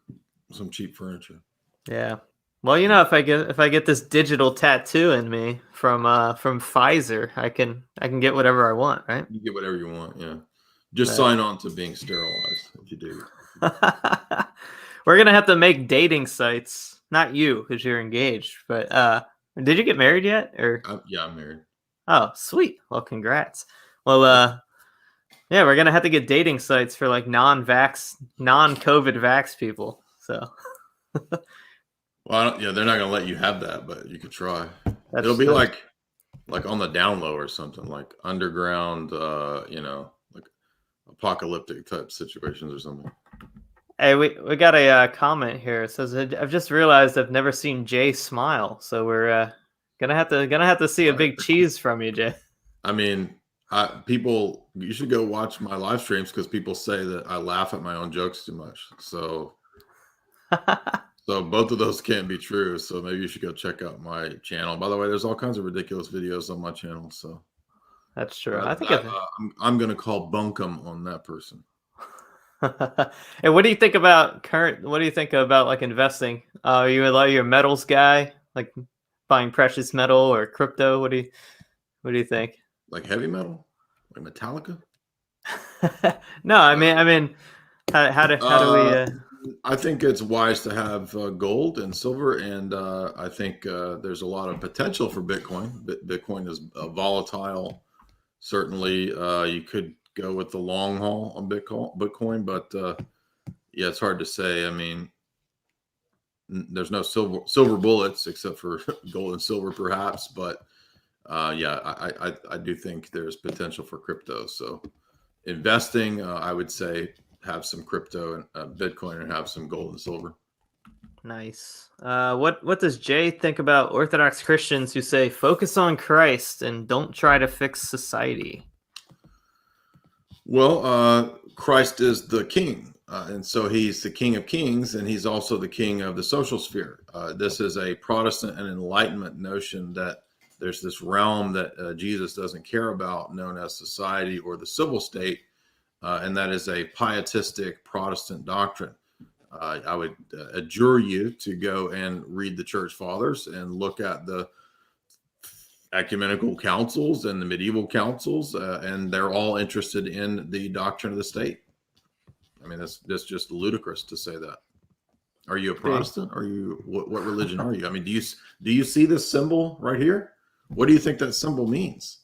cheap furniture. Yeah. Well, if I get this digital tattoo in me from Pfizer, I can get whatever I want, right? You get whatever you want, yeah. Just sign on to being sterilized if you do. We're gonna have to make dating sites. Not you, because you're engaged. But did you get married yet? Or yeah, I'm married. Oh, sweet. Well, congrats. Well, yeah, we're gonna have to get dating sites for like non-COVID vax people. So. Well, they're not gonna let you have that, but you could try. It'll be like on the down low or something, like underground, like apocalyptic type situations or something. Hey, we got a comment here. It says, "I've just realized I've never seen Jay smile, so we're gonna have to see a big cheese from you, Jay." I mean, you should go watch my live streams because people say that I laugh at my own jokes too much. So. So both of those can't be true. So maybe you should go check out my channel. By the way, there's all kinds of ridiculous videos on my channel. So that's true. I'm going to call bunkum on that person. Hey, what do you think about like investing? Are you your metals guy, like buying precious metal or crypto? What do you think? Like heavy metal, like Metallica? No, I mean, how do we? I think it's wise to have gold and silver, and I think there's a lot of potential for Bitcoin. Bitcoin is volatile. Certainly, you could go with the long haul on Bitcoin, but yeah, it's hard to say. I mean, there's no silver bullets except for gold and silver, perhaps. But yeah, I do think there's potential for crypto. So investing, I would say, have some crypto and Bitcoin and have some gold and silver. Nice. What does Jay think about Orthodox Christians who say focus on Christ and don't try to fix society? Well, Christ is the king, and so he's the King of Kings, and he's also the king of the social sphere. This is a Protestant and Enlightenment notion that there's this realm that Jesus doesn't care about, known as society or the civil state. And that is a pietistic Protestant doctrine. I would adjure you to go and read the church fathers and look at the ecumenical councils and the medieval councils, and they're all interested in the doctrine of the state. I mean, that's just ludicrous to say that. Are you a Protestant? Are you what religion are you? I mean, do you see this symbol right here? What do you think that symbol means?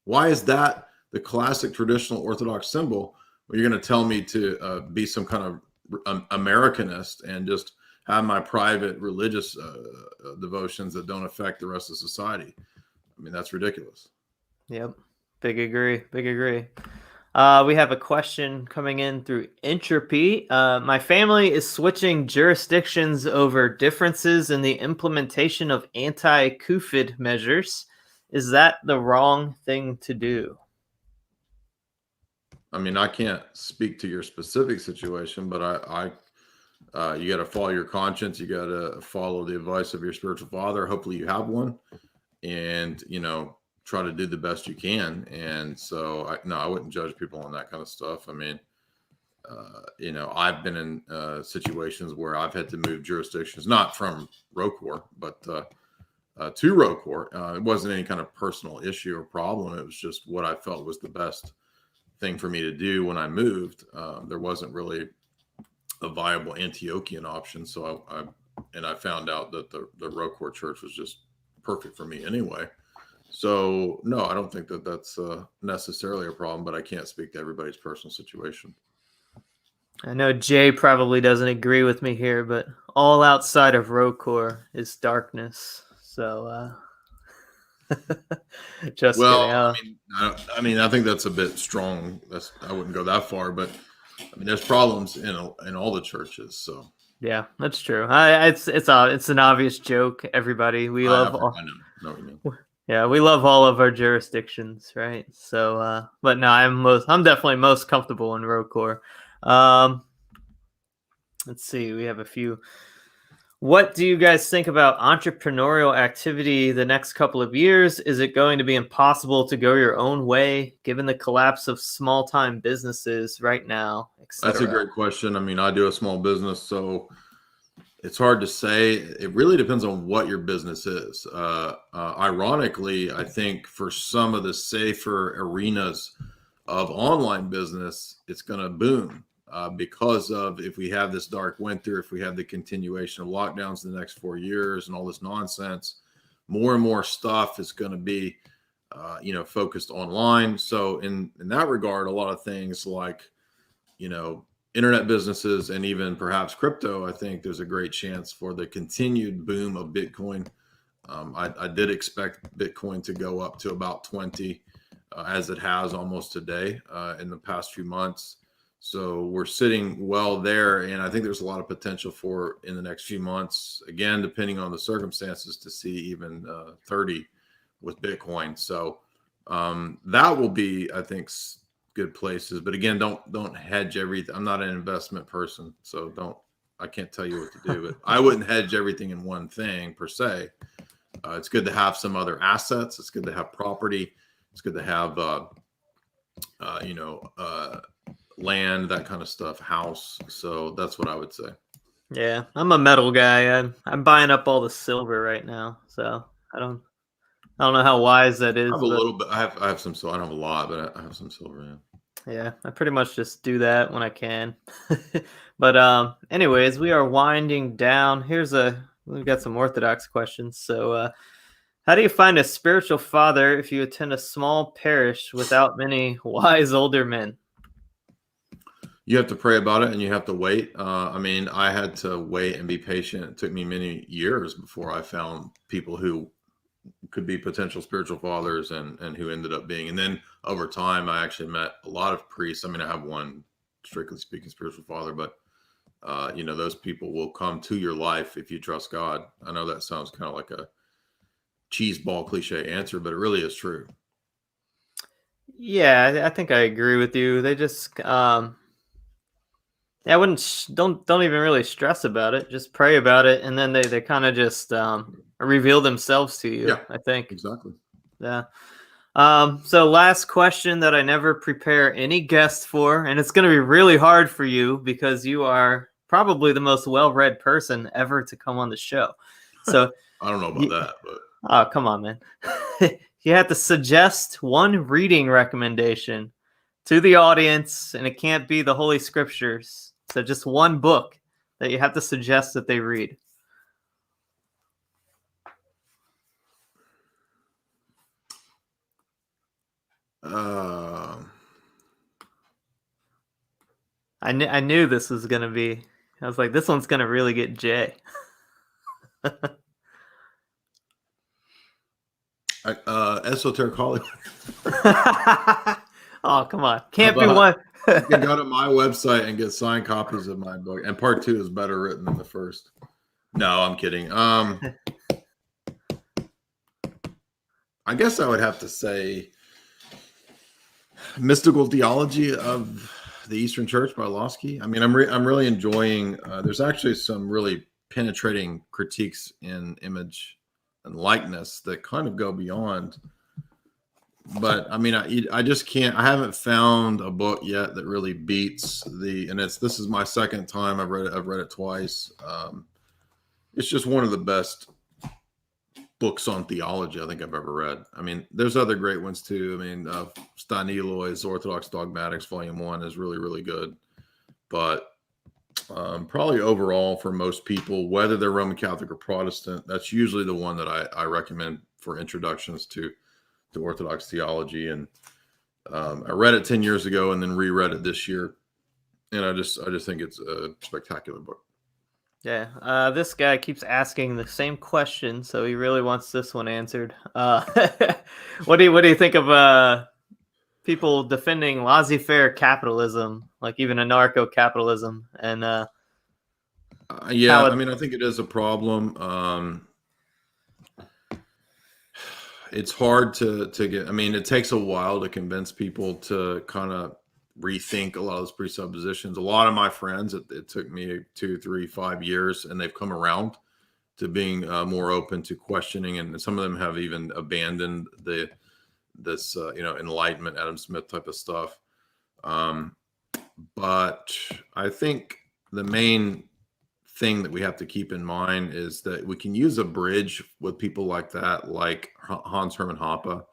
Why is that the classic traditional Orthodox symbol? Well, you're going to tell me to be some kind of Americanist and just have my private religious devotions that don't affect the rest of society. I mean, that's ridiculous. Yep. Big agree. We have a question coming in through Entropy. My family is switching jurisdictions over differences in the implementation of anti-Kufid measures. Is that the wrong thing to do? I mean, I can't speak to your specific situation, but you got to follow your conscience. You got to follow the advice of your spiritual father. Hopefully you have one, and, try to do the best you can. And so I wouldn't judge people on that kind of stuff. I mean, I've been in situations where I've had to move jurisdictions, not from ROCOR, but to ROCOR. It wasn't any kind of personal issue or problem. It was just what I felt was the best thing for me to do when I moved. There wasn't really a viable Antiochian option. So I found out that the ROCOR church was just perfect for me anyway. So no, I don't think that that's necessarily a problem, but I can't speak to everybody's personal situation. I know Jay probably doesn't agree with me here, but all outside of ROCOR is darkness. So, just kidding. I think that's a bit strong. I wouldn't go that far, but I mean, there's problems in all the churches. So yeah, that's true. It's an obvious joke. Everybody, we love. I know what you mean. Yeah, we love all of our jurisdictions, right? So, but no, I'm definitely most comfortable in ROCOR. Let's see, we have a few. What do you guys think about entrepreneurial activity the next couple of years? Is it going to be impossible to go your own way given the collapse of small-time businesses right now, etc.? That's a great question. I mean, I do a small business, so it's hard to say. It really depends on what your business is. Ironically, I think for some of the safer arenas of online business, it's going to boom because of if we have this dark winter, if we have the continuation of lockdowns in the next 4 years and all this nonsense, more and more stuff is going to be, focused online. So in that regard, a lot of things like, internet businesses and even perhaps crypto, I think there's a great chance for the continued boom of Bitcoin. I did expect Bitcoin to go up to about 20 as it has almost today in the past few months. So we're sitting well there. And I think there's a lot of potential for in the next few months, again, depending on the circumstances, to see even 30 with Bitcoin. So that will be, I think, good places. But again, don't hedge everything. I'm not an investment person, so I can't tell you what to do, but I wouldn't hedge everything in one thing per se. It's good to have some other assets. It's good to have property. It's good to have, land, that kind of stuff, house. So that's what I would say. Yeah, I'm a metal guy. I'm buying up all the silver right now. So I don't know how wise that is. I have a little bit. I have some silver. I don't have a lot, but I have some silver. Yeah, I pretty much just do that when I can. But anyways, we are winding down. We've got some Orthodox questions. So how do you find a spiritual father if you attend a small parish without many wise older men? You have to pray about it and you have to wait. I had to wait and be patient. It took me many years before I found people who could be potential spiritual fathers and who ended up being. And then over time, I actually met a lot of priests. I mean, I have one, strictly speaking, spiritual father, but those people will come to your life if you trust God. I know that sounds kind of like a cheeseball cliche answer, but it really is true. Yeah, I think I agree with you. They just, I don't even really stress about it. Just pray about it, and then they kind of just reveal themselves to you. Yeah, I think exactly. Yeah. So last question that I never prepare any guest for, and it's going to be really hard for you because you are probably the most well-read person ever to come on the show. So I don't know about that, but oh, come on, man. You have to suggest one reading recommendation to the audience, and it can't be the Holy Scriptures. So just one book that you have to suggest that they read. I knew this was going to be, I was like, this one's going to really get Jay. Esoteric Hollywood. Oh, come on. Can't be one. You can go to my website and get signed copies of my book. And part 2 is better written than the first. No, I'm kidding. I guess I would have to say Mystical Theology of the Eastern Church by Losky. I mean, I'm really enjoying, there's actually some really penetrating critiques in image and likeness that kind of go beyond. But I mean, I just can't. I haven't found a book yet that really beats this is my second time I've read it. I've read it twice. It's just one of the best books on theology I think I've ever read. I mean, there's other great ones too. I mean, Staniloy's Orthodox Dogmatics Volume 1 is really, really good. But probably overall for most people, whether they're Roman Catholic or Protestant, that's usually the one that I recommend for introductions to Orthodox theology. And I read it 10 years ago and then reread it this year, and I just think it's a spectacular book. Yeah, this guy keeps asking the same question, so he really wants this one answered. What do you think of people defending laissez-faire capitalism, like even anarcho-capitalism? And yeah, I mean, I think it is a problem. It's hard to get. I mean, it takes a while to convince people to kind of rethink a lot of those presuppositions. A lot of my friends, it took me 2, 3, 5 years, and they've come around to being more open to questioning, and some of them have even abandoned this Enlightenment, Adam Smith type of stuff. But I think the main thing that we have to keep in mind is that we can use a bridge with people like that, like Hans Hermann Hoppe.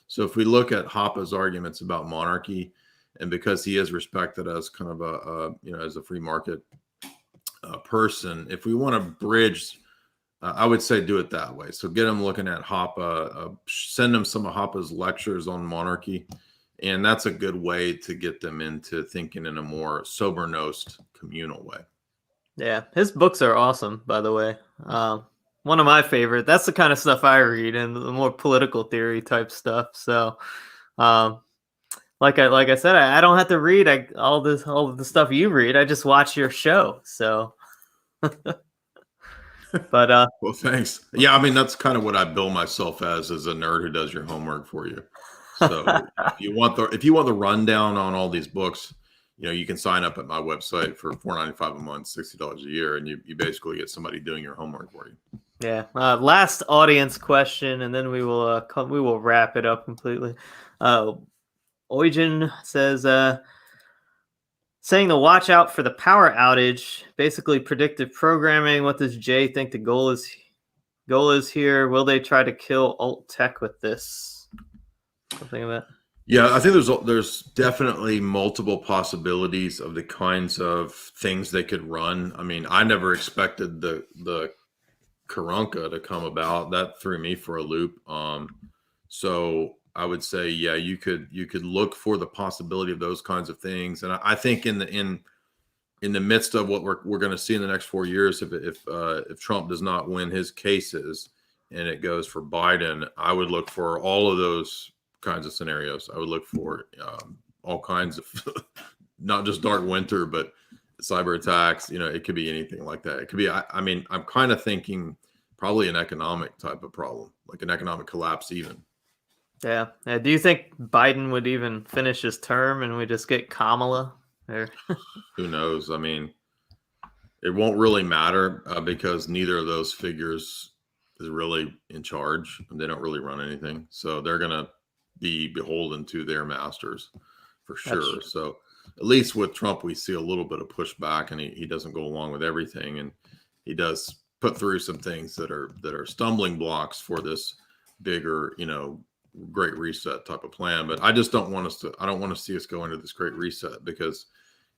So if we look at Hoppe's arguments about monarchy, and because he is respected as kind of as a free market person, if we want to bridge, I would say do it that way. So get them looking at Hoppe, send them some of Hoppe's lectures on monarchy, and that's a good way to get them into thinking in a more sober-nosed, communal way. Yeah, his books are awesome, by the way. One of my favorite. That's the kind of stuff I read, and the more political theory type stuff. So, like I said, I don't have to read all of the stuff you read. I just watch your show. So, but well, thanks. Yeah, I mean, that's kind of what I bill myself as a nerd who does your homework for you. So if you want the rundown on all these books, you can sign up at my website for $4.95 a month, $60 a year, and you basically get somebody doing your homework for you. Yeah. Last audience question, and then we will wrap it up completely. Eugen says, saying to watch out for the power outage, basically predictive programming. What does Jay think the goal is here? Will they try to kill alt tech with this? Something about. Yeah, I think there's definitely multiple possibilities of the kinds of things they could run. I mean, I never expected the Karanka to come about. That threw me for a loop. So I would say, yeah, you could look for the possibility of those kinds of things. And I think in the midst of what we're going to see in the next 4 years, if Trump does not win his cases and it goes for Biden, I would look for all of those kinds of scenarios. I would look for all kinds of not just dark winter, but cyber attacks. It could be anything like that. It could be, I mean, I'm kind of thinking probably an economic type of problem, like an economic collapse even. Yeah. Do you think Biden would even finish his term and we just get Kamala? Or who knows? I mean, it won't really matter because neither of those figures is really in charge. They don't really run anything. So they're going to be beholden to their masters for sure. So at least with Trump, we see a little bit of pushback, and he doesn't go along with everything, and he does put through some things that are stumbling blocks for this bigger, great reset type of plan. But I just don't want to see us go into this great reset, because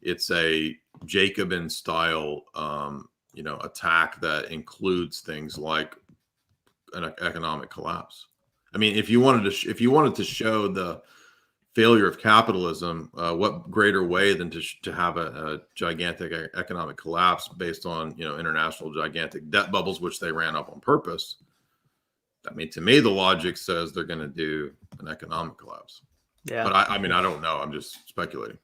it's a Jacobin style, attack that includes things like an economic collapse. I mean, if you wanted to show the failure of capitalism, what greater way than to have a gigantic economic collapse based on international gigantic debt bubbles, which they ran up on purpose. I mean, to me, the logic says they're going to do an economic collapse. Yeah, but I mean, I don't know. I'm just speculating.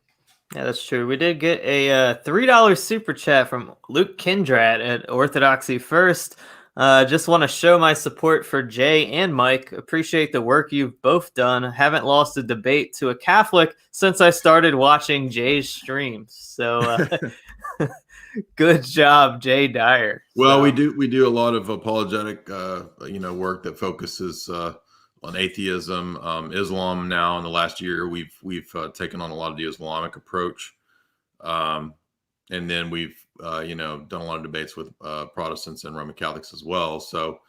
Yeah, that's true. We did get a $3 super chat from Luke Kindrat at Orthodoxy First. Just want to show my support for Jay and Mike. Appreciate the work you've both done. Haven't lost a debate to a Catholic since I started watching Jay's streams. So good job, Jay Dyer. Well, we do a lot of apologetic, work that focuses on atheism, Islam. Now, in the last year, we've taken on a lot of the Islamic approach, and then we've done a lot of debates with Protestants and Roman Catholics as well. So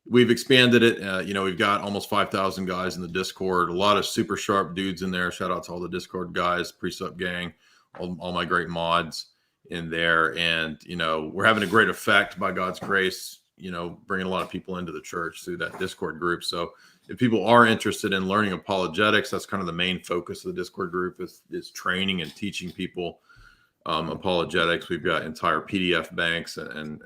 we've expanded it. We've got almost 5,000 guys in the Discord. A lot of super sharp dudes in there. Shout out to all the Discord guys, Precept Gang, all my great mods in there. And we're having a great effect by God's grace. Bringing a lot of people into the church through that Discord group. So if people are interested in learning apologetics, that's kind of the main focus of the Discord group is training and teaching people apologetics. We've got entire PDF banks and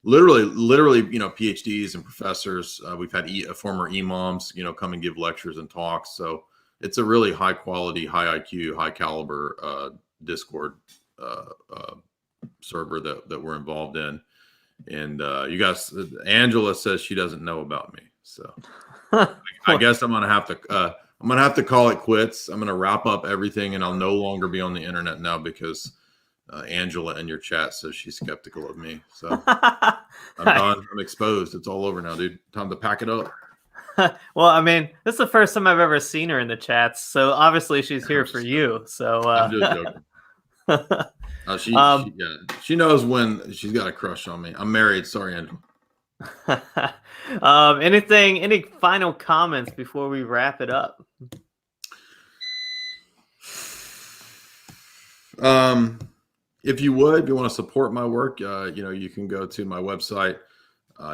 literally, PhDs and professors. We've had former imams, come and give lectures and talks. So it's a really high quality, high IQ, high caliber Discord server that we're involved in. And you guys, Angela says she doesn't know about me. So I guess I'm gonna have to call it quits. I'm gonna wrap up everything, and I'll no longer be on the internet now because Angela in your chat says she's skeptical of me. So I'm done. I'm exposed. It's all over now, dude. Time to pack it up. Well, I mean, this is the first time I've ever seen her in the chats, so obviously she's here for you. So I'm just joking. She knows when she's got a crush on me. I'm married. Sorry, Angela. Any final comments before we wrap it up? If you want to support my work, you can go to my website.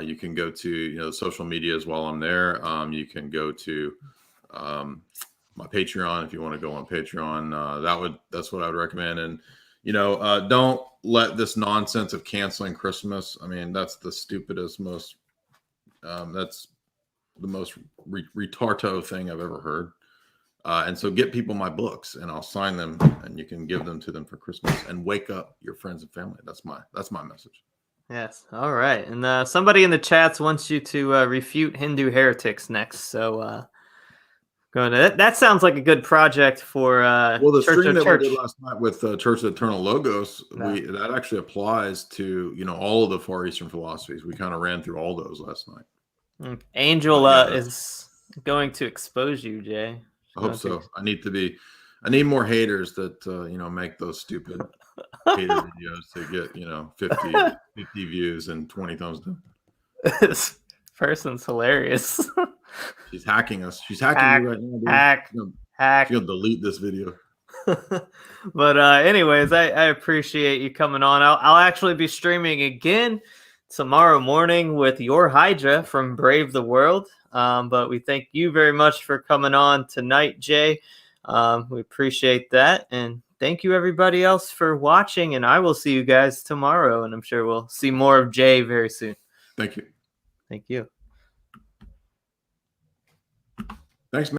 You can go to social medias while I'm there. You can go to my Patreon if you want to go on Patreon. That's what I would recommend. And don't let this nonsense of canceling Christmas. I mean, that's the stupidest, that's the most retardo thing I've ever heard. And so get people my books and I'll sign them and you can give them to them for Christmas and wake up your friends and family. That's my message. Yes. All right. And somebody in the chats wants you to refute Hindu heretics next. So that sounds like a good project for the Church stream of that Church. we did last night with Church of Eternal Logos, that actually applies to all of the Far Eastern philosophies. We kind of ran through all those last night. Angel is going to expose you, Jay. I hope so. I need more haters that make those stupid hater videos to get 50 views and 20 thumbs down. This person's hilarious. She's hacking us. She's hacking you right now, dude. Hack. She's gonna delete this video. But anyways, I appreciate you coming on. I'll actually be streaming again tomorrow morning with your Hydra from Brave the World. But we thank you very much for coming on tonight, Jay. We appreciate that. And thank you everybody else for watching. And I will see you guys tomorrow. And I'm sure we'll see more of Jay very soon. Thank you. Thank you. Thanks, man.